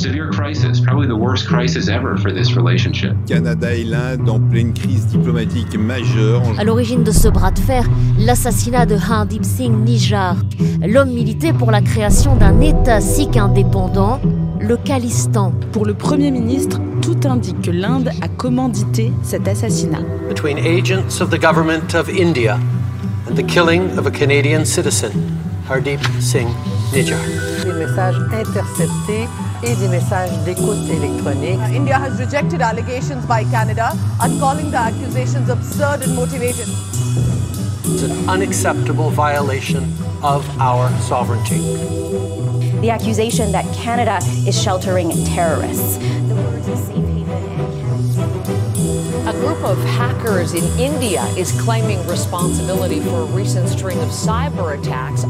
severe crisis, probably the worst crisis ever for this relationship. Canada et l'Inde en pleine crise diplomatique majeure. À l'origine de ce bras de fer, l'assassinat de Hardeep Singh Nijjar. L'homme militait pour la création d'un État sikh indépendant, le Khalistan. Pour le Premier ministre, tout indique que l'Inde a commandité cet assassinat. Between agents of the government of India and the killing of a Canadian citizen, Hardeep Singh Nijjar. Des messages interceptés et des messages d'écoute électronique. India has rejected allegations by Canada and calling the accusations absurd and motivated. It's an unacceptable violation of our sovereignty. The accusation that Canada is sheltering terrorists. The words of safe haven and a group of hackers in India is claiming responsibility for a recent string of cyber attacks.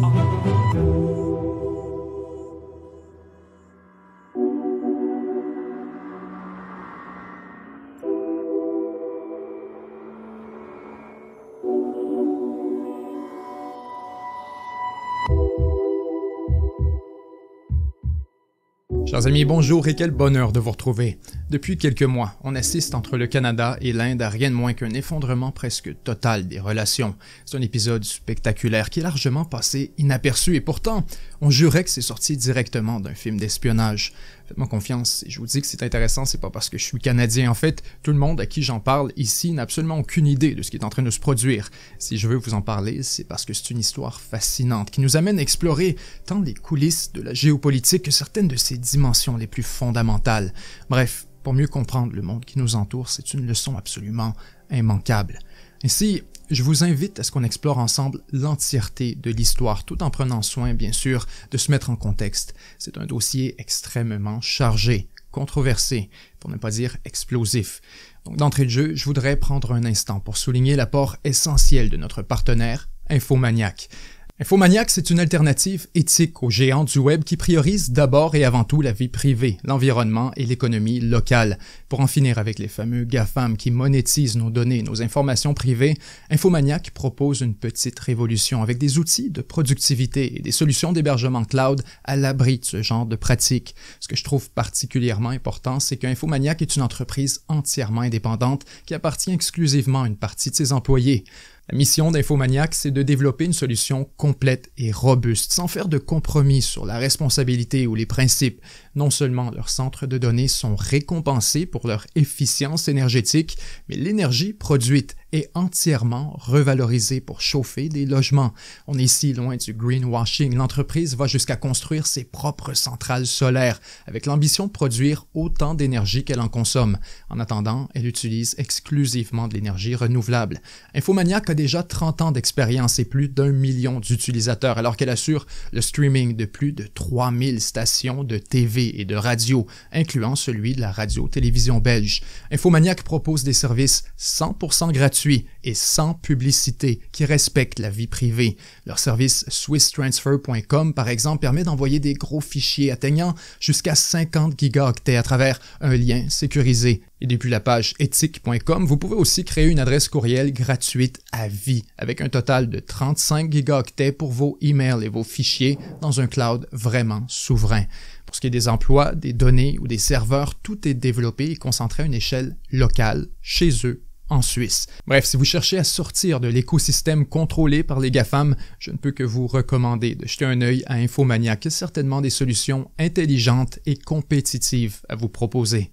Chers amis, bonjour et quel bonheur de vous retrouver. Depuis quelques mois, on assiste entre le Canada et l'Inde à rien de moins qu'un effondrement presque total des relations. C'est un épisode spectaculaire qui est largement passé inaperçu et pourtant, on jurait que c'est sorti directement d'un film d'espionnage. Faites-moi confiance, si je vous dis que c'est intéressant, c'est pas parce que je suis Canadien. En fait, tout le monde à qui j'en parle ici n'a absolument aucune idée de ce qui est en train de se produire. Si je veux vous en parler, c'est parce que c'est une histoire fascinante qui nous amène à explorer tant les coulisses de la géopolitique que certaines de ses dimensions les plus fondamentales. Bref, pour mieux comprendre le monde qui nous entoure, c'est une leçon absolument immanquable. Ainsi, je vous invite à ce qu'on explore ensemble l'entièreté de l'histoire, tout en prenant soin, bien sûr, de se mettre en contexte. C'est un dossier extrêmement chargé, controversé, pour ne pas dire explosif. Donc, d'entrée de jeu, je voudrais prendre un instant pour souligner l'apport essentiel de notre partenaire, Infomaniac. Infomaniac, c'est une alternative éthique aux géants du web qui priorise d'abord et avant tout la vie privée, l'environnement et l'économie locale. Pour en finir avec les fameux GAFAM qui monétisent nos données, nos informations privées, Infomaniac propose une petite révolution avec des outils de productivité et des solutions d'hébergement cloud à l'abri de ce genre de pratiques. Ce que je trouve particulièrement important, c'est qu'Infomaniac est une entreprise entièrement indépendante qui appartient exclusivement à une partie de ses employés. La mission d'Infomaniac, c'est de développer une solution complète et robuste, sans faire de compromis sur la responsabilité ou les principes. Non seulement leurs centres de données sont récompensés pour leur efficience énergétique, mais l'énergie produite est entièrement revalorisée pour chauffer des logements. On est ici loin du greenwashing. L'entreprise va jusqu'à construire ses propres centrales solaires, avec l'ambition de produire autant d'énergie qu'elle en consomme. En attendant, elle utilise exclusivement de l'énergie renouvelable. Infomaniac a déjà 30 ans d'expérience et plus d'1 million d'utilisateurs, alors qu'elle assure le streaming de plus de 3000 stations de TV et de radio, incluant celui de la radio-télévision belge. Infomaniac propose des services 100% gratuits et sans publicité qui respectent la vie privée. Leur service swisstransfer.com, par exemple, permet d'envoyer des gros fichiers atteignant jusqu'à 50 gigaoctets à travers un lien sécurisé. Et depuis la page ethique.com, vous pouvez aussi créer une adresse courriel gratuite à vie, avec un total de 35 gigaoctets pour vos emails et vos fichiers dans un cloud vraiment souverain. Pour ce qui est des emplois, des données ou des serveurs, tout est développé et concentré à une échelle locale, chez eux, en Suisse. Bref, si vous cherchez à sortir de l'écosystème contrôlé par les GAFAM, je ne peux que vous recommander de jeter un œil à Infomaniac, qui a certainement des solutions intelligentes et compétitives à vous proposer.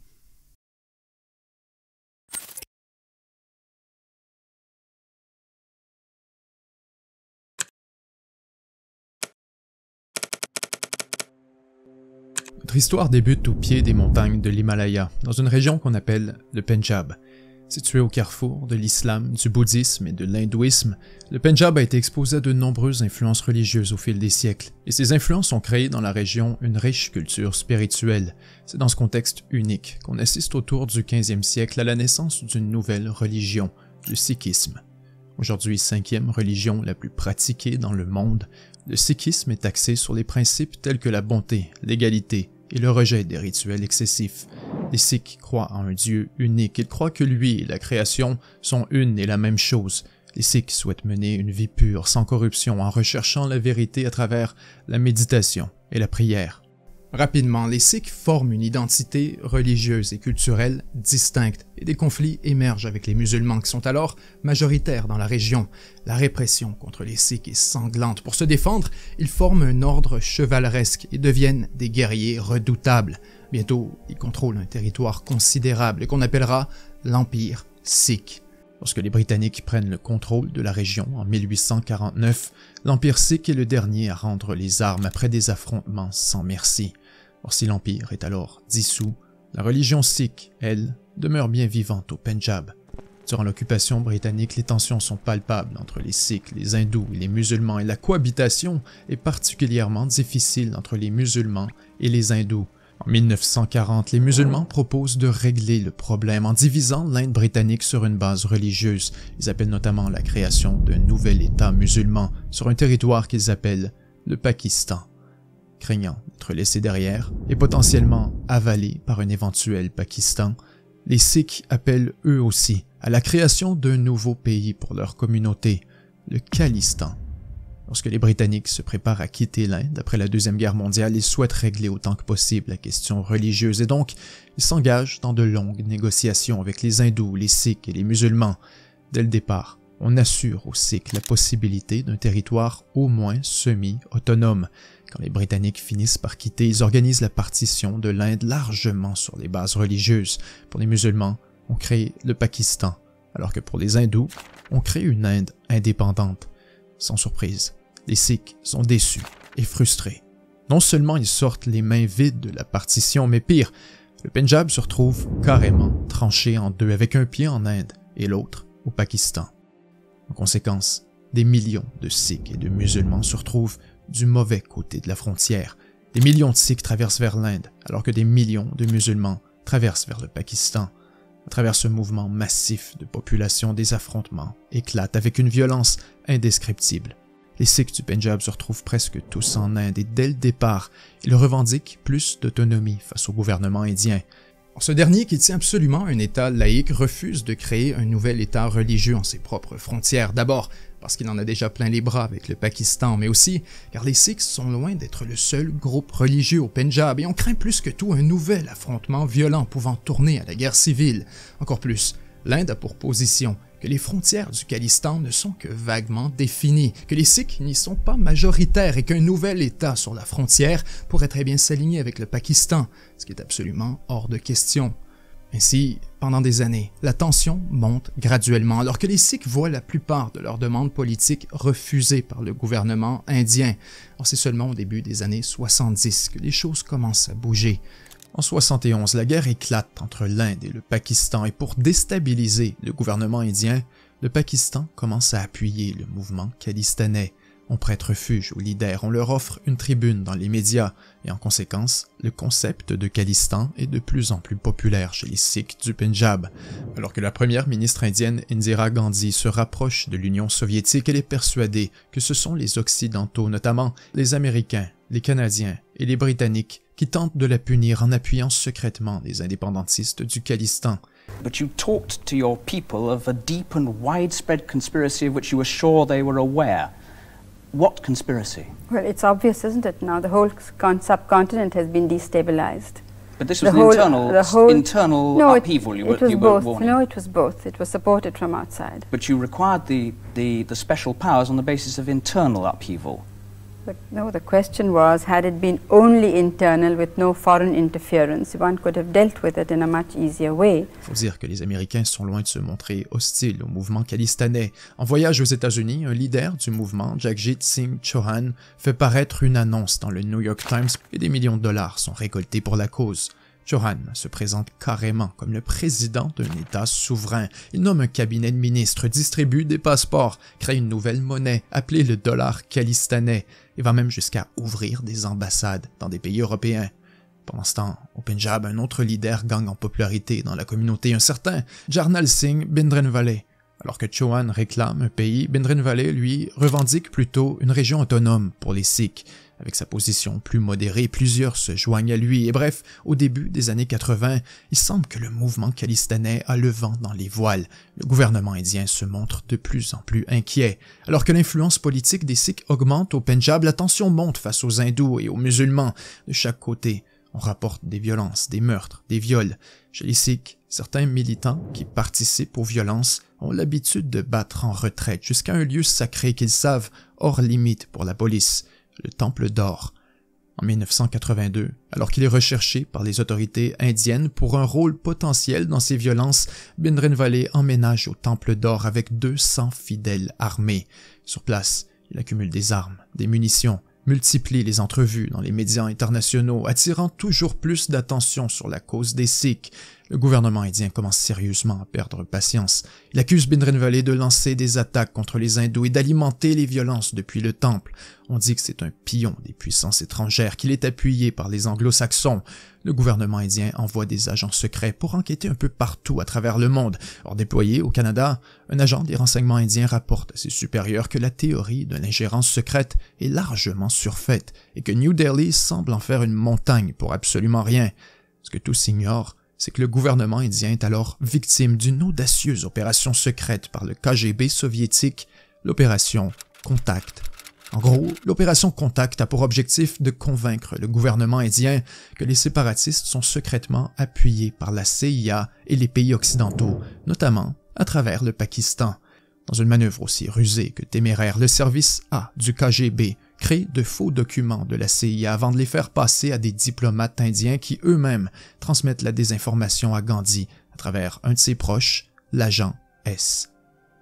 Notre histoire débute au pied des montagnes de l'Himalaya, dans une région qu'on appelle le Pendjab. Situé au carrefour de l'islam, du bouddhisme et de l'hindouisme, le Pendjab a été exposé à de nombreuses influences religieuses au fil des siècles, et ces influences ont créé dans la région une riche culture spirituelle. C'est dans ce contexte unique qu'on assiste autour du 15e siècle à la naissance d'une nouvelle religion, le sikhisme. Aujourd'hui 5e religion la plus pratiquée dans le monde, le sikhisme est axé sur les principes tels que la bonté, l'égalité et le rejet des rituels excessifs. Les Sikhs croient en un Dieu unique, ils croient que lui et la création sont une et la même chose. Les Sikhs souhaitent mener une vie pure, sans corruption, en recherchant la vérité à travers la méditation et la prière. Rapidement, les Sikhs forment une identité religieuse et culturelle distincte et des conflits émergent avec les musulmans qui sont alors majoritaires dans la région. La répression contre les Sikhs est sanglante. Pour se défendre, ils forment un ordre chevaleresque et deviennent des guerriers redoutables. Bientôt, ils contrôlent un territoire considérable qu'on appellera l'Empire Sikh. Lorsque les Britanniques prennent le contrôle de la région en 1849, l'Empire Sikh est le dernier à rendre les armes après des affrontements sans merci. Or, si l'Empire est alors dissous, la religion sikh, elle, demeure bien vivante au Pendjab. Durant l'occupation britannique, les tensions sont palpables entre les Sikhs, les hindous et les musulmans, et la cohabitation est particulièrement difficile entre les musulmans et les hindous. En 1940, les musulmans proposent de régler le problème en divisant l'Inde britannique sur une base religieuse. Ils appellent notamment la création d'un nouvel État musulman sur un territoire qu'ils appellent le Pakistan. Craignant d'être laissés derrière et potentiellement avalés par un éventuel Pakistan, les Sikhs appellent eux aussi à la création d'un nouveau pays pour leur communauté, le Khalistan. Lorsque les Britanniques se préparent à quitter l'Inde après la Deuxième Guerre mondiale, ils souhaitent régler autant que possible la question religieuse et donc ils s'engagent dans de longues négociations avec les hindous, les Sikhs et les musulmans. Dès le départ, on assure aux Sikhs la possibilité d'un territoire au moins semi-autonome. Quand les Britanniques finissent par quitter, ils organisent la partition de l'Inde largement sur les bases religieuses. Pour les musulmans, on crée le Pakistan, alors que pour les hindous, on crée une Inde indépendante. Sans surprise, les Sikhs sont déçus et frustrés. Non seulement ils sortent les mains vides de la partition, mais pire, le Pendjab se retrouve carrément tranché en deux avec un pied en Inde et l'autre au Pakistan. En conséquence, des millions de Sikhs et de musulmans se retrouvent du mauvais côté de la frontière. Des millions de Sikhs traversent vers l'Inde, alors que des millions de musulmans traversent vers le Pakistan. À travers ce mouvement massif de population, des affrontements éclatent avec une violence indescriptible. Les Sikhs du Pendjab se retrouvent presque tous en Inde et dès le départ, ils revendiquent plus d'autonomie face au gouvernement indien. Ce dernier, qui tient absolument un État laïque, refuse de créer un nouvel État religieux en ses propres frontières. D'abord parce qu'il en a déjà plein les bras avec le Pakistan, mais aussi car les Sikhs sont loin d'être le seul groupe religieux au Pendjab et on craint plus que tout un nouvel affrontement violent pouvant tourner à la guerre civile. Encore plus, l'Inde a pour position que les frontières du Khalistan ne sont que vaguement définies, que les Sikhs n'y sont pas majoritaires et qu'un nouvel État sur la frontière pourrait très bien s'aligner avec le Pakistan, ce qui est absolument hors de question. Ainsi, pendant des années, la tension monte graduellement alors que les Sikhs voient la plupart de leurs demandes politiques refusées par le gouvernement indien. Or, c'est seulement au début des années 70 que les choses commencent à bouger. En 71, la guerre éclate entre l'Inde et le Pakistan et pour déstabiliser le gouvernement indien, le Pakistan commence à appuyer le mouvement khalistanais. On prête refuge aux leaders, on leur offre une tribune dans les médias et en conséquence, le concept de Khalistan est de plus en plus populaire chez les Sikhs du Pendjab. Alors que la première ministre indienne Indira Gandhi se rapproche de l'Union soviétique, elle est persuadée que ce sont les Occidentaux, notamment les Américains, les Canadiens et les Britanniques, qui tentent de la punir en appuyant secrètement les indépendantistes du Khalistan. But you talked to your people of a deep and widespread conspiracy of which you were sure they were aware. What conspiracy? Well, it's obvious, isn't it, now? The whole subcontinent has been destabilized. But this was internal upheaval you were warning. No, it was both. It was supported from outside. But you required the special powers on the basis of internal upheaval. No, the question was, had it been only internal with no foreign interference, one could have dealt with it in a much easier way. Il faut dire que les Américains sont loin de se montrer hostiles au mouvement khalistanais. En voyage aux États-Unis, un leader du mouvement, Jagjit Singh Chauhan, fait paraître une annonce dans le New York Times et des millions de dollars sont récoltés pour la cause. Chauhan se présente carrément comme le président d'un État souverain. Il nomme un cabinet de ministres, distribue des passeports, crée une nouvelle monnaie appelée le dollar khalistanais et va même jusqu'à ouvrir des ambassades dans des pays européens. Pendant ce temps, au Pendjab, un autre leader gagne en popularité dans la communauté, un certain Jarnail Singh Bhindranwale. Alors que Chauhan réclame un pays, Bhindranwale, lui, revendique plutôt une région autonome pour les Sikhs. Avec sa position plus modérée, plusieurs se joignent à lui et bref, au début des années 80, il semble que le mouvement khalistanais a le vent dans les voiles. Le gouvernement indien se montre de plus en plus inquiet. Alors que l'influence politique des Sikhs augmente au Pendjab, la tension monte face aux hindous et aux musulmans. De chaque côté, on rapporte des violences, des meurtres, des viols. Chez les Sikhs, certains militants qui participent aux violences ont l'habitude de battre en retraite jusqu'à un lieu sacré qu'ils savent hors limite pour la police, le Temple d'Or. En 1982, alors qu'il est recherché par les autorités indiennes pour un rôle potentiel dans ces violences, Bhindranwale emménage au Temple d'Or avec 200 fidèles armés. Sur place, il accumule des armes, des munitions, multiplie les entrevues dans les médias internationaux, attirant toujours plus d'attention sur la cause des Sikhs. Le gouvernement indien commence sérieusement à perdre patience. Il accuse Bhindranwale de lancer des attaques contre les hindous et d'alimenter les violences depuis le temple. On dit que c'est un pion des puissances étrangères, qu'il est appuyé par les anglo-saxons. Le gouvernement indien envoie des agents secrets pour enquêter un peu partout à travers le monde. Or déployé au Canada, un agent des renseignements indiens rapporte à ses supérieurs que la théorie de l'ingérence secrète est largement surfaite et que New Delhi semble en faire une montagne pour absolument rien. Ce que tous ignorent, c'est que le gouvernement indien est alors victime d'une audacieuse opération secrète par le KGB soviétique, l'opération Contact. En gros, l'opération Contact a pour objectif de convaincre le gouvernement indien que les séparatistes sont secrètement appuyés par la CIA et les pays occidentaux, notamment à travers le Pakistan. Dans une manœuvre aussi rusée que téméraire, le service A du KGB crée de faux documents de la CIA avant de les faire passer à des diplomates indiens qui eux-mêmes transmettent la désinformation à Gandhi à travers un de ses proches, l'agent S.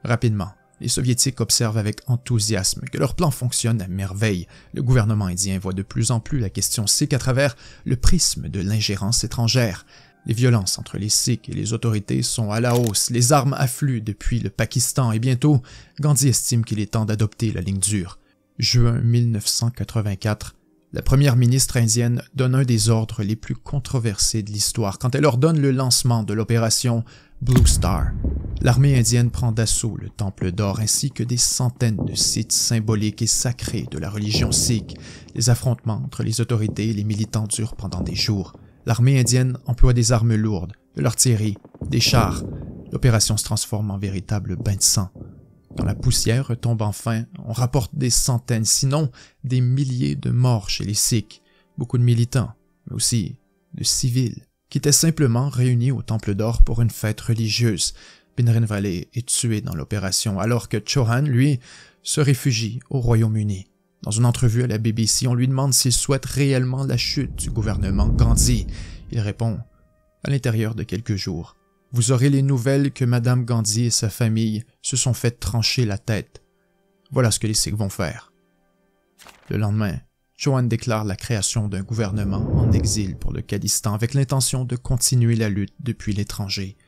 Rapidement, les Soviétiques observent avec enthousiasme que leur plan fonctionne à merveille. Le gouvernement indien voit de plus en plus la question sikh à travers le prisme de l'ingérence étrangère. Les violences entre les Sikhs et les autorités sont à la hausse, les armes affluent depuis le Pakistan et bientôt, Gandhi estime qu'il est temps d'adopter la ligne dure. Juin 1984, la première ministre indienne donne un des ordres les plus controversés de l'histoire quand elle ordonne le lancement de l'opération Blue Star. L'armée indienne prend d'assaut le Temple d'Or ainsi que des centaines de sites symboliques et sacrés de la religion sikh. Les affrontements entre les autorités et les militants durent pendant des jours. L'armée indienne emploie des armes lourdes, de l'artillerie, des chars. L'opération se transforme en véritable bain de sang. Quand la poussière retombe enfin, on rapporte des centaines, sinon des milliers de morts chez les Sikhs. Beaucoup de militants, mais aussi de civils, qui étaient simplement réunis au Temple d'Or pour une fête religieuse. Bhindranwale est tué dans l'opération, alors que Chauhan, lui, se réfugie au Royaume-Uni. Dans une entrevue à la BBC, on lui demande s'il souhaite réellement la chute du gouvernement Gandhi. Il répond « À l'intérieur de quelques jours, vous aurez les nouvelles que Madame Gandhi et sa famille se sont fait trancher la tête. Voilà ce que les Sikhs vont faire. » Le lendemain, Chauhan déclare la création d'un gouvernement en exil pour le Khalistan avec l'intention de continuer la lutte depuis l'étranger.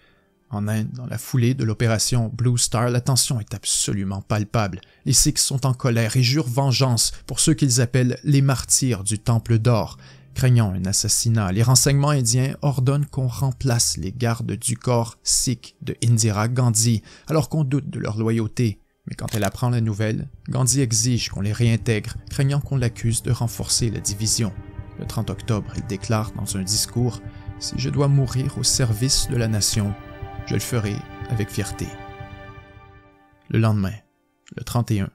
En Inde, dans la foulée de l'opération Blue Star, la tension est absolument palpable. Les Sikhs sont en colère et jurent vengeance pour ceux qu'ils appellent les martyrs du Temple d'Or. Craignant un assassinat, les renseignements indiens ordonnent qu'on remplace les gardes du corps sikh de Indira Gandhi, alors qu'on doute de leur loyauté. Mais quand elle apprend la nouvelle, Gandhi exige qu'on les réintègre, craignant qu'on l'accuse de renforcer la division. Le 30 octobre, il déclare dans un discours « Si je dois mourir au service de la nation, je le ferai avec fierté. » Le lendemain, le 31,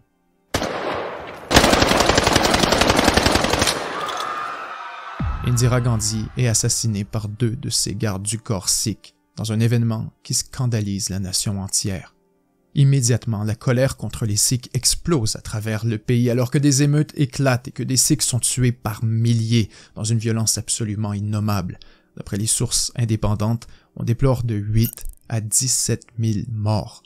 Indira Gandhi est assassinée par 2 de ses gardes du corps sikh dans un événement qui scandalise la nation entière. Immédiatement, la colère contre les Sikhs explose à travers le pays alors que des émeutes éclatent et que des Sikhs sont tués par milliers dans une violence absolument innommable. D'après les sources indépendantes, on déplore de 8 à 17 000 morts.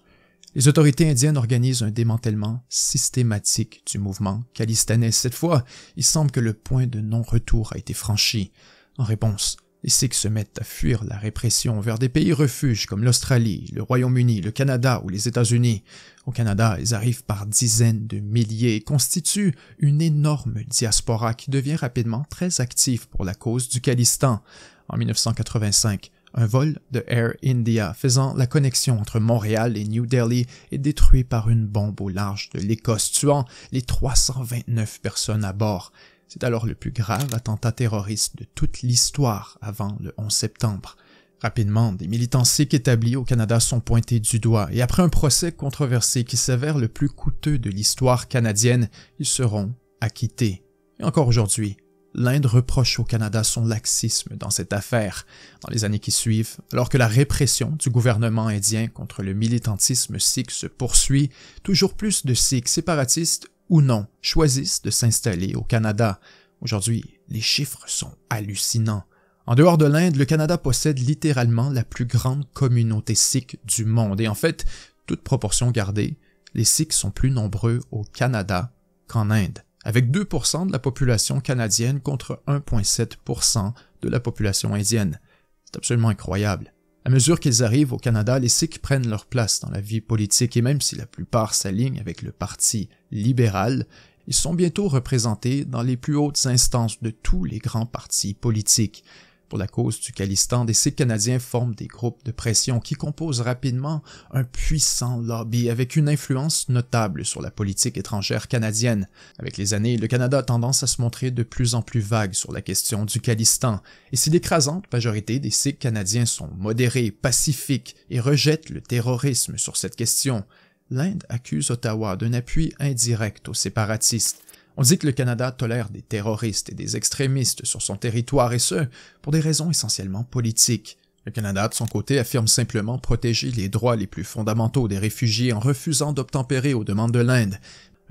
Les autorités indiennes organisent un démantèlement systématique du mouvement khalistanais. Cette fois, il semble que le point de non-retour a été franchi. En réponse, les Sikhs se mettent à fuir la répression vers des pays refuges comme l'Australie, le Royaume-Uni, le Canada ou les États-Unis. Au Canada, ils arrivent par dizaines de milliers et constituent une énorme diaspora qui devient rapidement très active pour la cause du Khalistan. En 1985, un vol de Air India faisant la connexion entre Montréal et New Delhi est détruit par une bombe au large de l'Écosse, tuant les 329 personnes à bord. C'est alors le plus grave attentat terroriste de toute l'histoire avant le 11 septembre. Rapidement, des militants sikhs établis au Canada sont pointés du doigt et après un procès controversé qui s'avère le plus coûteux de l'histoire canadienne, ils seront acquittés. Et encore aujourd'hui, l'Inde reproche au Canada son laxisme dans cette affaire. Dans les années qui suivent, alors que la répression du gouvernement indien contre le militantisme sikh se poursuit, toujours plus de Sikhs séparatistes ou non choisissent de s'installer au Canada. Aujourd'hui, les chiffres sont hallucinants. En dehors de l'Inde, le Canada possède littéralement la plus grande communauté sikh du monde et en fait, toute proportion gardée, les Sikhs sont plus nombreux au Canada qu'en Inde, avec 2% de la population canadienne contre 1,7% de la population indienne. C'est absolument incroyable. À mesure qu'ils arrivent au Canada, les Sikhs prennent leur place dans la vie politique et même si la plupart s'alignent avec le Parti libéral, ils sont bientôt représentés dans les plus hautes instances de tous les grands partis politiques. Pour la cause du Khalistan, des Sikhs canadiens forment des groupes de pression qui composent rapidement un puissant lobby avec une influence notable sur la politique étrangère canadienne. Avec les années, le Canada a tendance à se montrer de plus en plus vague sur la question du Khalistan, et si l'écrasante majorité des Sikhs canadiens sont modérés, pacifiques et rejettent le terrorisme sur cette question, l'Inde accuse Ottawa d'un appui indirect aux séparatistes. On dit que le Canada tolère des terroristes et des extrémistes sur son territoire et ce, pour des raisons essentiellement politiques. Le Canada, de son côté, affirme simplement protéger les droits les plus fondamentaux des réfugiés en refusant d'obtempérer aux demandes de l'Inde.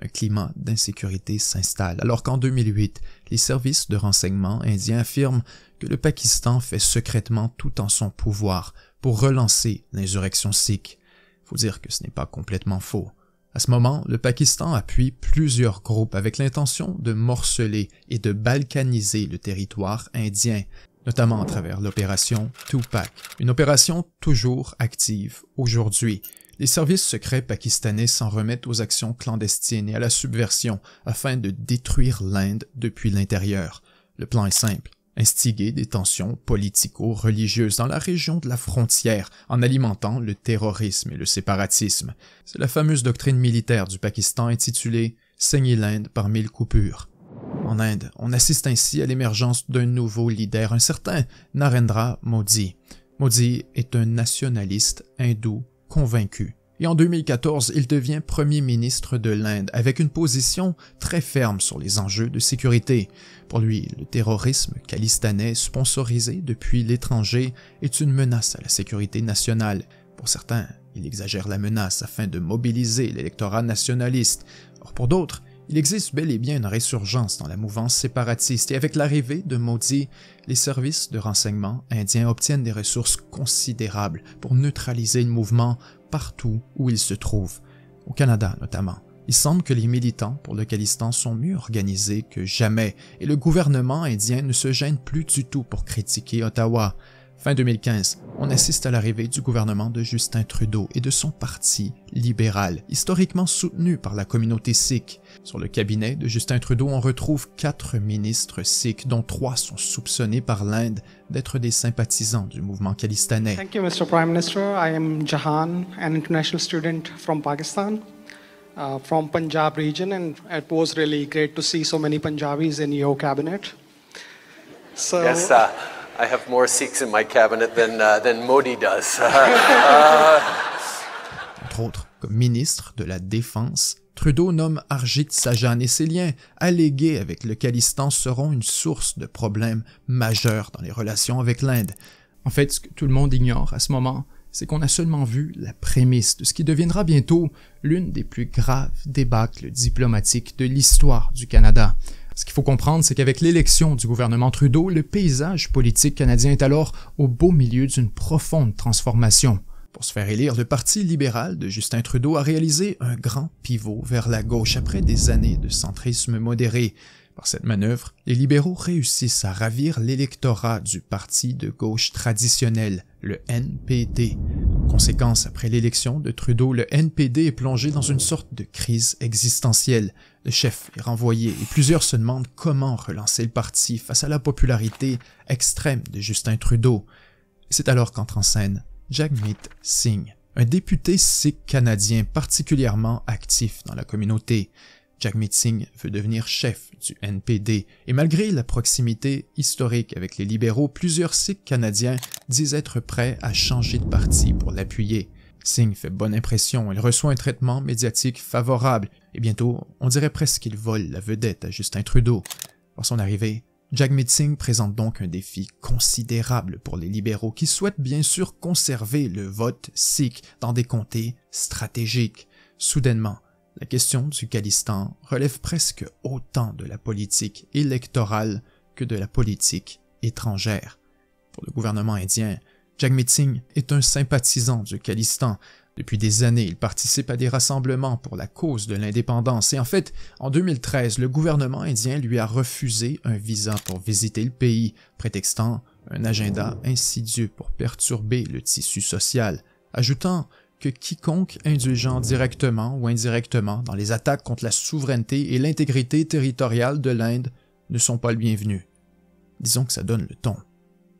Un climat d'insécurité s'installe, alors qu'en 2008, les services de renseignement indiens affirment que le Pakistan fait secrètement tout en son pouvoir pour relancer l'insurrection sikh. Faut dire que ce n'est pas complètement faux. À ce moment, le Pakistan appuie plusieurs groupes avec l'intention de morceler et de balkaniser le territoire indien, notamment à travers l'opération Tupac, une opération toujours active aujourd'hui. Les services secrets pakistanais s'en remettent aux actions clandestines et à la subversion afin de détruire l'Inde depuis l'intérieur. Le plan est simple. Instiguer des tensions politico-religieuses dans la région de la frontière en alimentant le terrorisme et le séparatisme. C'est la fameuse doctrine militaire du Pakistan intitulée « Saigner l'Inde par 1000 coupures ». En Inde, on assiste ainsi à l'émergence d'un nouveau leader, un certain Narendra Modi. Modi est un nationaliste hindou convaincu. Et en 2014, il devient premier ministre de l'Inde avec une position très ferme sur les enjeux de sécurité. Pour lui, le terrorisme khalistanais sponsorisé depuis l'étranger est une menace à la sécurité nationale. Pour certains, il exagère la menace afin de mobiliser l'électorat nationaliste. Or pour d'autres, il existe bel et bien une résurgence dans la mouvance séparatiste et avec l'arrivée de Modi, les services de renseignement indiens obtiennent des ressources considérables pour neutraliser le mouvement partout où il se trouve, au Canada notamment. Il semble que les militants pour le Khalistan sont mieux organisés que jamais et le gouvernement indien ne se gêne plus du tout pour critiquer Ottawa. Fin 2015, on assiste à l'arrivée du gouvernement de Justin Trudeau et de son parti libéral, historiquement soutenu par la communauté sikh. Sur le cabinet de Justin Trudeau, on retrouve 4 ministres sikhs, dont 3 sont soupçonnés par l'Inde d'être des sympathisants du mouvement khalistanais. Thank you, Mr. Prime Minister. I am Jahan, an international student from Pakistan, from Punjab region, and it was really great to see so many Punjabis in your cabinet. So, Yes, I have more Sikhs in my cabinet than Modi does. Entre autres, comme ministre de la Défense, Trudeau nomme Harjit Sajjan et ses liens allégués avec le Khalistan seront une source de problèmes majeurs dans les relations avec l'Inde. En fait, ce que tout le monde ignore à ce moment, c'est qu'on a seulement vu la prémisse de ce qui deviendra bientôt l'une des plus graves débâcles diplomatiques de l'histoire du Canada. Ce qu'il faut comprendre, c'est qu'avec l'élection du gouvernement Trudeau, le paysage politique canadien est alors au beau milieu d'une profonde transformation. Pour se faire élire, le Parti libéral de Justin Trudeau a réalisé un grand pivot vers la gauche après des années de centrisme modéré. Par cette manœuvre, les libéraux réussissent à ravir l'électorat du parti de gauche traditionnel, le NPD. En conséquence, après l'élection de Trudeau, le NPD est plongé dans une sorte de crise existentielle. Le chef est renvoyé et plusieurs se demandent comment relancer le parti face à la popularité extrême de Justin Trudeau. C'est alors qu'entre en scène Jagmeet Singh, un député sikh canadien particulièrement actif dans la communauté. Jagmeet Singh veut devenir chef du NPD et malgré la proximité historique avec les libéraux, plusieurs Sikhs canadiens disent être prêts à changer de parti pour l'appuyer. Singh fait bonne impression, il reçoit un traitement médiatique favorable et bientôt, on dirait presque qu'il vole la vedette à Justin Trudeau. Par son arrivée, Jagmeet Singh présente donc un défi considérable pour les libéraux qui souhaitent bien sûr conserver le vote sikh dans des comtés stratégiques. Soudainement, la question du Khalistan relève presque autant de la politique électorale que de la politique étrangère. Pour le gouvernement indien, Jagmeet Singh est un sympathisant du Khalistan. Depuis des années, il participe à des rassemblements pour la cause de l'indépendance et en fait, en 2013, le gouvernement indien lui a refusé un visa pour visiter le pays, prétextant un agenda insidieux pour perturber le tissu social, ajoutant que quiconque indulgeant directement ou indirectement dans les attaques contre la souveraineté et l'intégrité territoriale de l'Inde ne sont pas le bienvenu. Disons que ça donne le ton.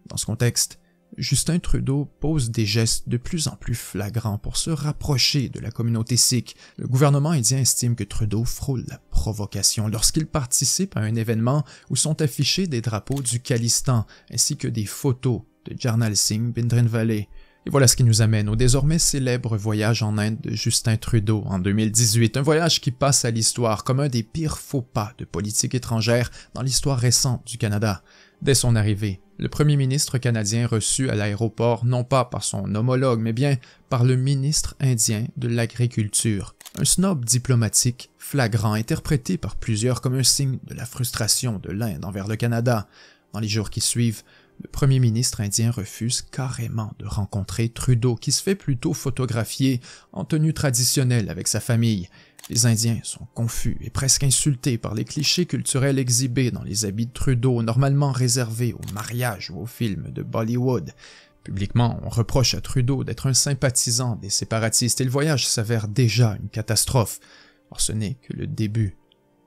Dans ce contexte, Justin Trudeau pose des gestes de plus en plus flagrants pour se rapprocher de la communauté sikh. Le gouvernement indien estime que Trudeau frôle la provocation lorsqu'il participe à un événement où sont affichés des drapeaux du Khalistan ainsi que des photos de Jarnail Singh Bhindranwale. Et voilà ce qui nous amène au désormais célèbre voyage en Inde de Justin Trudeau en 2018, un voyage qui passe à l'histoire comme un des pires faux pas de politique étrangère dans l'histoire récente du Canada. Dès son arrivée, le premier ministre canadien reçu à l'aéroport non pas par son homologue, mais bien par le ministre indien de l'Agriculture. Un snob diplomatique flagrant interprété par plusieurs comme un signe de la frustration de l'Inde envers le Canada. Dans les jours qui suivent, le premier ministre indien refuse carrément de rencontrer Trudeau, qui se fait plutôt photographier en tenue traditionnelle avec sa famille. Les Indiens sont confus et presque insultés par les clichés culturels exhibés dans les habits de Trudeau, normalement réservés aux mariages ou aux films de Bollywood. Publiquement, on reproche à Trudeau d'être un sympathisant des séparatistes et le voyage s'avère déjà une catastrophe. Or ce n'est que le début.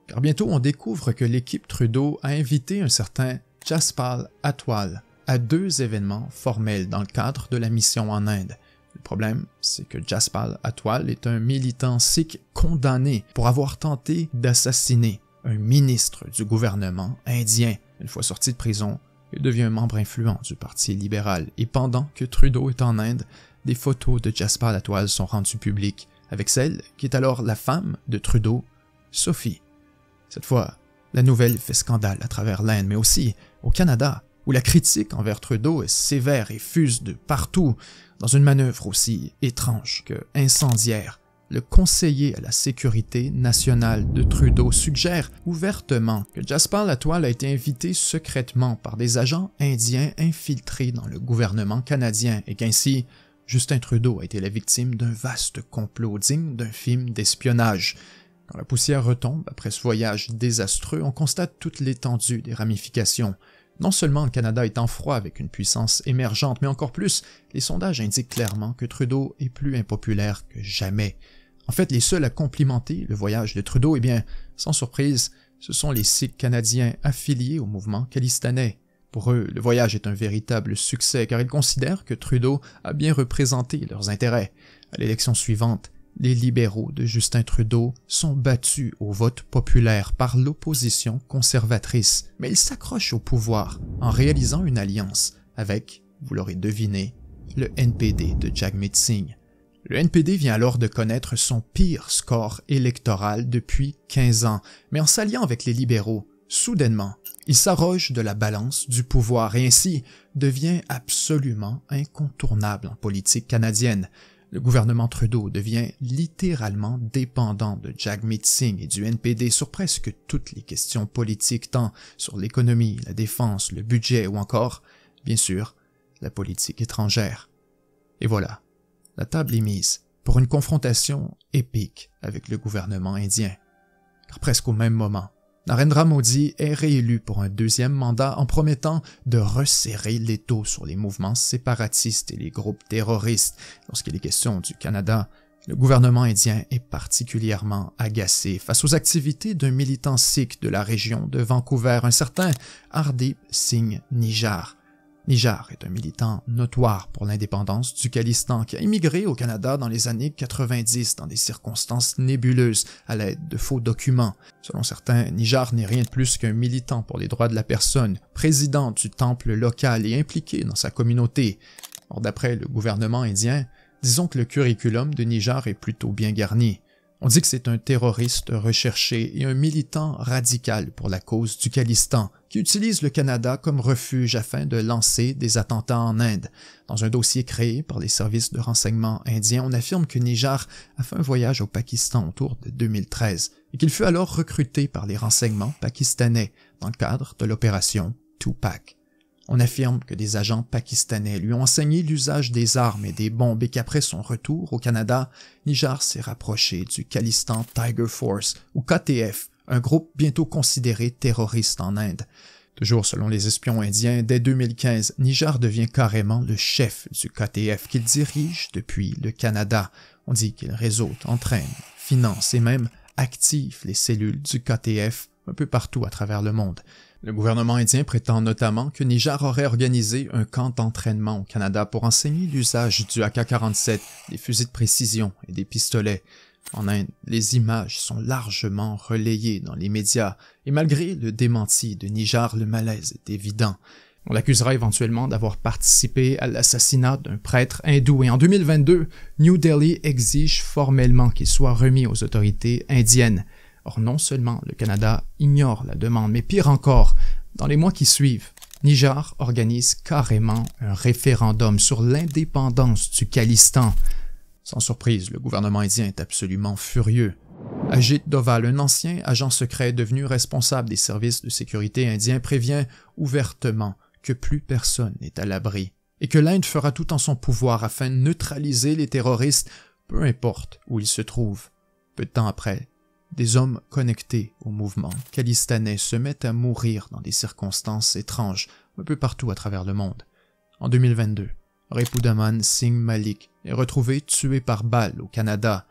Car bientôt on découvre que l'équipe Trudeau a invité un certain Jaspal Atwal à 2 événements formels dans le cadre de la mission en Inde. Le problème, c'est que Jaspal Atwal est un militant sikh condamné pour avoir tenté d'assassiner un ministre du gouvernement indien. Une fois sorti de prison, il devient un membre influent du Parti libéral et pendant que Trudeau est en Inde, des photos de Jaspal Atwal sont rendues publiques avec celle qui est alors la femme de Trudeau, Sophie. Cette fois, la nouvelle fait scandale à travers l'Inde, mais aussi au Canada, où la critique envers Trudeau est sévère et fuse de partout. Dans une manœuvre aussi étrange que incendiaire, le conseiller à la sécurité nationale de Trudeau suggère ouvertement que Jaspal Atwal a été invité secrètement par des agents indiens infiltrés dans le gouvernement canadien et qu'ainsi, Justin Trudeau a été la victime d'un vaste complot digne d'un film d'espionnage. Quand la poussière retombe après ce voyage désastreux, on constate toute l'étendue des ramifications. Non seulement le Canada est en froid avec une puissance émergente, mais encore plus, les sondages indiquent clairement que Trudeau est plus impopulaire que jamais. En fait, les seuls à complimenter le voyage de Trudeau, eh bien, sans surprise, ce sont les Sikhs canadiens affiliés au mouvement khalistanais. Pour eux, le voyage est un véritable succès car ils considèrent que Trudeau a bien représenté leurs intérêts. À l'élection suivante, les libéraux de Justin Trudeau sont battus au vote populaire par l'opposition conservatrice, mais ils s'accrochent au pouvoir en réalisant une alliance avec, vous l'aurez deviné, le NPD de Jagmeet Singh. Le NPD vient alors de connaître son pire score électoral depuis 15 ans, mais en s'alliant avec les libéraux, soudainement, il s'arroge de la balance du pouvoir et ainsi devient absolument incontournable en politique canadienne. Le gouvernement Trudeau devient littéralement dépendant de Jagmeet Singh et du NPD sur presque toutes les questions politiques, tant sur l'économie, la défense, le budget ou encore, bien sûr, la politique étrangère. Et voilà, la table est mise pour une confrontation épique avec le gouvernement indien. Car presque au même moment, Narendra Modi est réélu pour un 2e mandat en promettant de resserrer l'étau sur les mouvements séparatistes et les groupes terroristes. Lorsqu'il est question du Canada, le gouvernement indien est particulièrement agacé face aux activités d'un militant sikh de la région de Vancouver, un certain Hardeep Singh Nijjar. Nijar est un militant notoire pour l'indépendance du Khalistan qui a immigré au Canada dans les années 90 dans des circonstances nébuleuses à l'aide de faux documents. Selon certains, Nijar n'est rien de plus qu'un militant pour les droits de la personne, président du temple local et impliqué dans sa communauté. Or, d'après le gouvernement indien, disons que le curriculum de Nijar est plutôt bien garni. On dit que c'est un terroriste recherché et un militant radical pour la cause du Khalistan, qui utilise le Canada comme refuge afin de lancer des attentats en Inde. Dans un dossier créé par les services de renseignement indiens, on affirme que Nijar a fait un voyage au Pakistan autour de 2013 et qu'il fut alors recruté par les renseignements pakistanais dans le cadre de l'opération Tupac. On affirme que des agents pakistanais lui ont enseigné l'usage des armes et des bombes et qu'après son retour au Canada, Nijar s'est rapproché du Khalistan Tiger Force, ou KTF, un groupe bientôt considéré terroriste en Inde. Toujours selon les espions indiens, dès 2015, Nijar devient carrément le chef du KTF qu'il dirige depuis le Canada. On dit qu'il réseaute, entraîne, finance et même active les cellules du KTF un peu partout à travers le monde. Le gouvernement indien prétend notamment que Nijar aurait organisé un camp d'entraînement au Canada pour enseigner l'usage du AK-47, des fusils de précision et des pistolets. En Inde, les images sont largement relayées dans les médias et malgré le démenti de Nijar, le malaise est évident. On l'accusera éventuellement d'avoir participé à l'assassinat d'un prêtre hindou et en 2022, New Delhi exige formellement qu'il soit remis aux autorités indiennes. Or, non seulement le Canada ignore la demande, mais pire encore, dans les mois qui suivent, Nijar organise carrément un référendum sur l'indépendance du Khalistan. Sans surprise, le gouvernement indien est absolument furieux. Ajit Doval, un ancien agent secret devenu responsable des services de sécurité indiens, prévient ouvertement que plus personne n'est à l'abri et que l'Inde fera tout en son pouvoir afin de neutraliser les terroristes, peu importe où ils se trouvent. Peu de temps après, des hommes connectés au mouvement khalistanais se mettent à mourir dans des circonstances étranges un peu partout à travers le monde. En 2022, Ripudaman Singh Malik est retrouvé tué par balle au Canada.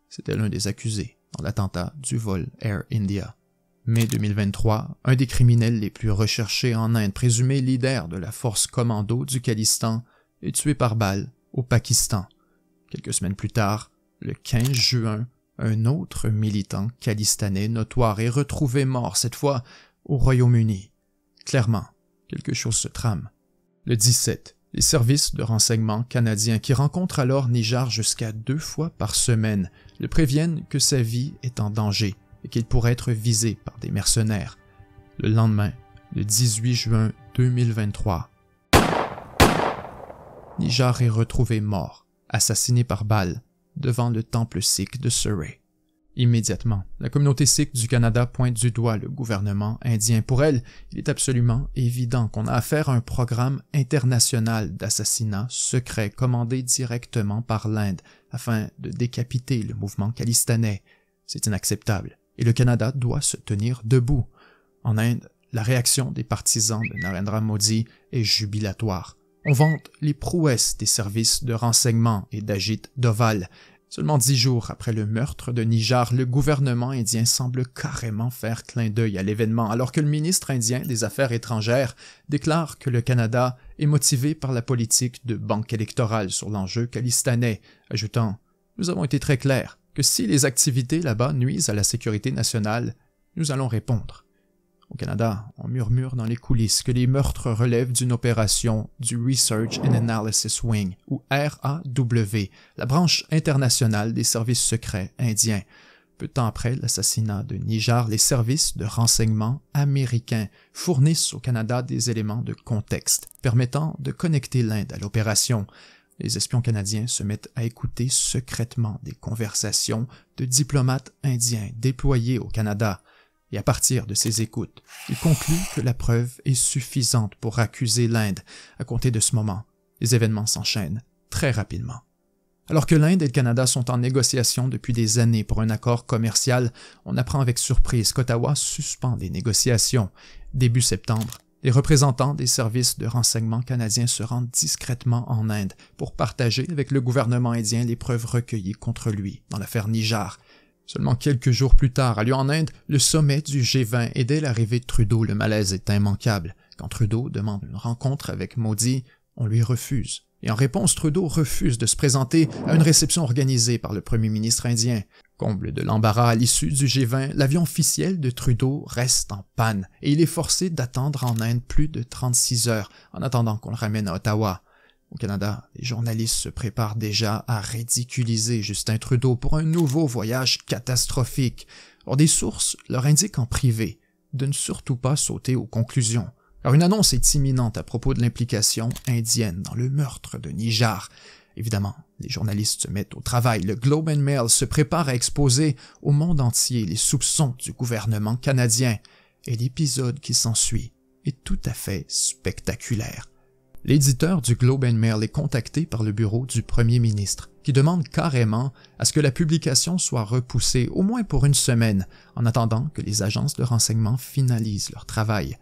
C'était l'un des accusés dans l'attentat du vol Air India. Mai 2023, un des criminels les plus recherchés en Inde, présumé leader de la force commando du Khalistan, est tué par balle au Pakistan. Quelques semaines plus tard, le 15 juin, un autre militant khalistanais notoire est retrouvé mort, cette fois au Royaume-Uni. Clairement, quelque chose se trame. Le 17, les services de renseignement canadiens, qui rencontrent alors Nijar jusqu'à 2 fois par semaine, le préviennent que sa vie est en danger et qu'il pourrait être visé par des mercenaires. Le lendemain, le 18 juin 2023, Nijar est retrouvé mort, assassiné par balle, devant le temple sikh de Surrey. Immédiatement, la communauté sikh du Canada pointe du doigt le gouvernement indien. Pour elle, il est absolument évident qu'on a affaire à un programme international d'assassinat secret commandé directement par l'Inde afin de décapiter le mouvement khalistanais. C'est inacceptable et le Canada doit se tenir debout. En Inde, la réaction des partisans de Narendra Modi est jubilatoire. On vante les prouesses des services de renseignement et d'Ajit Doval. Seulement 10 jours après le meurtre de Nijar, le gouvernement indien semble carrément faire clin d'œil à l'événement, alors que le ministre indien des Affaires étrangères déclare que le Canada est motivé par la politique de banque électorale sur l'enjeu khalistanais, ajoutant « Nous avons été très clairs que si les activités là-bas nuisent à la sécurité nationale, nous allons répondre. » Au Canada, on murmure dans les coulisses que les meurtres relèvent d'une opération du Research and Analysis Wing, ou RAW, la branche internationale des services secrets indiens. Peu de temps après l'assassinat de Nijar, les services de renseignement américains fournissent au Canada des éléments de contexte permettant de connecter l'Inde à l'opération. Les espions canadiens se mettent à écouter secrètement des conversations de diplomates indiens déployés au Canada. Et à partir de ces écoutes, il conclut que la preuve est suffisante pour accuser l'Inde. À compter de ce moment, les événements s'enchaînent très rapidement. Alors que l'Inde et le Canada sont en négociation depuis des années pour un accord commercial, on apprend avec surprise qu'Ottawa suspend les négociations. Début septembre, les représentants des services de renseignement canadiens se rendent discrètement en Inde pour partager avec le gouvernement indien les preuves recueillies contre lui dans l'affaire Nijar. Seulement quelques jours plus tard, a lieu en Inde le sommet du G20 et dès l'arrivée de Trudeau, le malaise est immanquable. Quand Trudeau demande une rencontre avec Modi, on lui refuse. Et en réponse, Trudeau refuse de se présenter à une réception organisée par le premier ministre indien. Comble de l'embarras à l'issue du G20, l'avion officiel de Trudeau reste en panne et il est forcé d'attendre en Inde plus de 36 heures en attendant qu'on le ramène à Ottawa. Au Canada, les journalistes se préparent déjà à ridiculiser Justin Trudeau pour un nouveau voyage catastrophique. Or, des sources leur indiquent en privé de ne surtout pas sauter aux conclusions, car une annonce est imminente à propos de l'implication indienne dans le meurtre de Nijar. Évidemment, les journalistes se mettent au travail. Le Globe and Mail se prépare à exposer au monde entier les soupçons du gouvernement canadien, et l'épisode qui s'ensuit est tout à fait spectaculaire. L'éditeur du Globe and Mail est contacté par le bureau du premier ministre, qui demande carrément à ce que la publication soit repoussée au moins pour une semaine, en attendant que les agences de renseignement finalisent leur travail.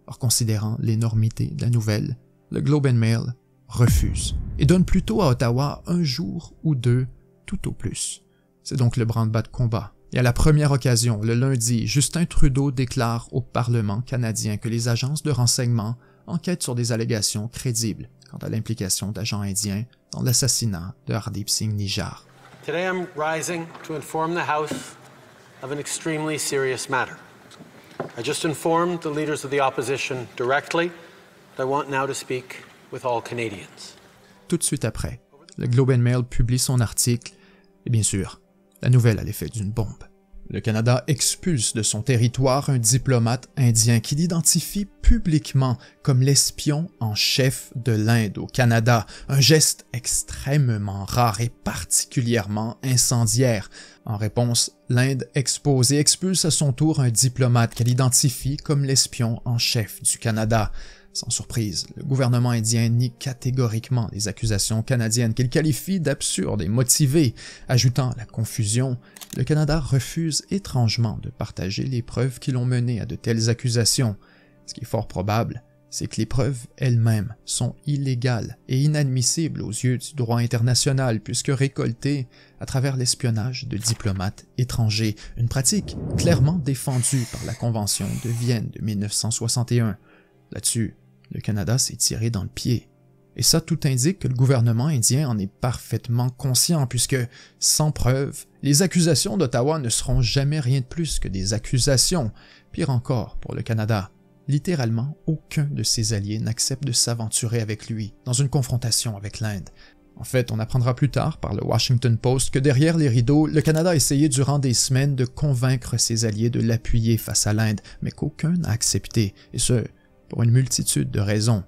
Or, considérant l'énormité de la nouvelle, le Globe and Mail refuse et donne plutôt à Ottawa un jour ou deux, tout au plus. C'est donc le branle-bas de combat. Et à la première occasion, le lundi, Justin Trudeau déclare au Parlement canadien que les agences de renseignement enquêtent sur des allégations crédibles quant à l'implication d'agents indiens dans l'assassinat de Hardeep Singh Nijjar. Today I'm rising to inform the House of an extremely serious matter. I just informed the leaders of the opposition directly, but I want now to speak with all Canadians. Tout de suite après, le Globe and Mail publie son article, et bien sûr, la nouvelle a l'effet d'une bombe. Le Canada expulse de son territoire un diplomate indien qui l'identifie publiquement comme l'espion en chef de l'Inde au Canada, un geste extrêmement rare et particulièrement incendiaire. En réponse, l'Inde expose et expulse à son tour un diplomate qu'elle identifie comme l'espion en chef du Canada. Sans surprise, le gouvernement indien nie catégoriquement les accusations canadiennes qu'il qualifie d'absurdes et motivées. Ajoutant la confusion, le Canada refuse étrangement de partager les preuves qui l'ont mené à de telles accusations. Ce qui est fort probable, c'est que les preuves elles-mêmes sont illégales et inadmissibles aux yeux du droit international puisque récoltées à travers l'espionnage de diplomates étrangers, une pratique clairement défendue par la Convention de Vienne de 1961. Là-dessus, le Canada s'est tiré dans le pied. Et ça, tout indique que le gouvernement indien en est parfaitement conscient, puisque, sans preuve, les accusations d'Ottawa ne seront jamais rien de plus que des accusations. Pire encore, pour le Canada, littéralement aucun de ses alliés n'accepte de s'aventurer avec lui dans une confrontation avec l'Inde. En fait, on apprendra plus tard par le Washington Post que derrière les rideaux, le Canada a essayé durant des semaines de convaincre ses alliés de l'appuyer face à l'Inde, mais qu'aucun n'a accepté, et ce, pour une multitude de raisons.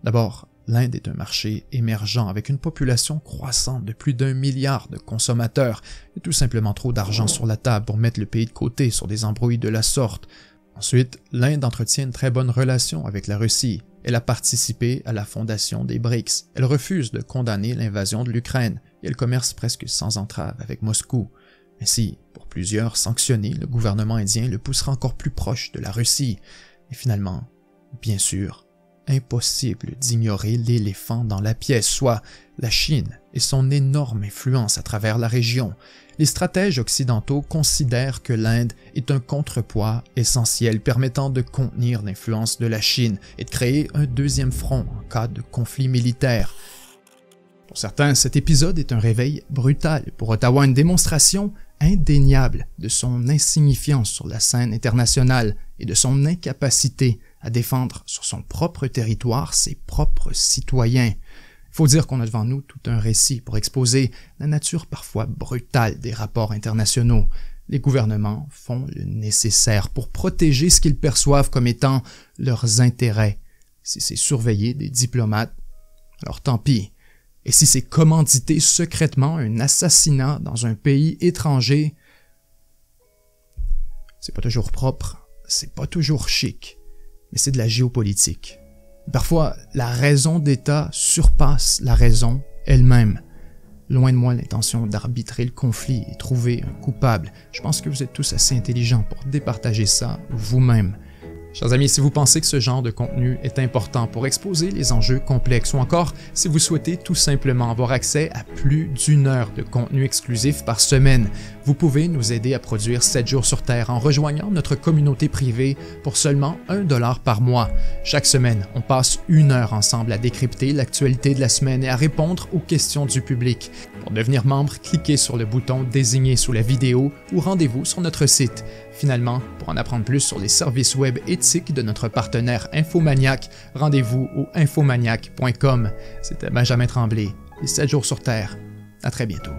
D'abord, l'Inde est un marché émergent avec une population croissante de plus d'1 milliard de consommateurs et tout simplement trop d'argent sur la table pour mettre le pays de côté sur des embrouilles de la sorte. Ensuite, l'Inde entretient une très bonne relation avec la Russie. Elle a participé à la fondation des BRICS. Elle refuse de condamner l'invasion de l'Ukraine et elle commerce presque sans entrave avec Moscou. Ainsi, pour plusieurs sanctionnés, le gouvernement indien le poussera encore plus proche de la Russie. Et finalement, bien sûr, impossible d'ignorer l'éléphant dans la pièce, soit la Chine et son énorme influence à travers la région. Les stratèges occidentaux considèrent que l'Inde est un contrepoids essentiel permettant de contenir l'influence de la Chine et de créer un deuxième front en cas de conflit militaire. Pour certains, cet épisode est un réveil brutal. Pour Ottawa, une démonstration indéniable de son insignifiance sur la scène internationale et de son incapacité à défendre sur son propre territoire ses propres citoyens. Il faut dire qu'on a devant nous tout un récit pour exposer la nature parfois brutale des rapports internationaux. Les gouvernements font le nécessaire pour protéger ce qu'ils perçoivent comme étant leurs intérêts. Si c'est surveiller des diplomates, alors tant pis. Et si c'est commanditer secrètement un assassinat dans un pays étranger, c'est pas toujours propre, c'est pas toujours chic, mais c'est de la géopolitique. Parfois, la raison d'État surpasse la raison elle-même. Loin de moi l'intention d'arbitrer le conflit et trouver un coupable. Je pense que vous êtes tous assez intelligents pour départager ça vous-même. Chers amis, si vous pensez que ce genre de contenu est important pour exposer les enjeux complexes ou encore si vous souhaitez tout simplement avoir accès à plus d'1 heure de contenu exclusif par semaine, vous Vous pouvez nous aider à produire 7 jours sur Terre en rejoignant notre communauté privée pour seulement $1 par mois. Chaque semaine, on passe 1 heure ensemble à décrypter l'actualité de la semaine et à répondre aux questions du public. Pour devenir membre, cliquez sur le bouton désigné sous la vidéo ou rendez-vous sur notre site. Finalement, pour en apprendre plus sur les services web éthiques de notre partenaire Infomaniac, rendez-vous au infomaniac.com. C'était Benjamin Tremblay, les 7 jours sur Terre. À très bientôt.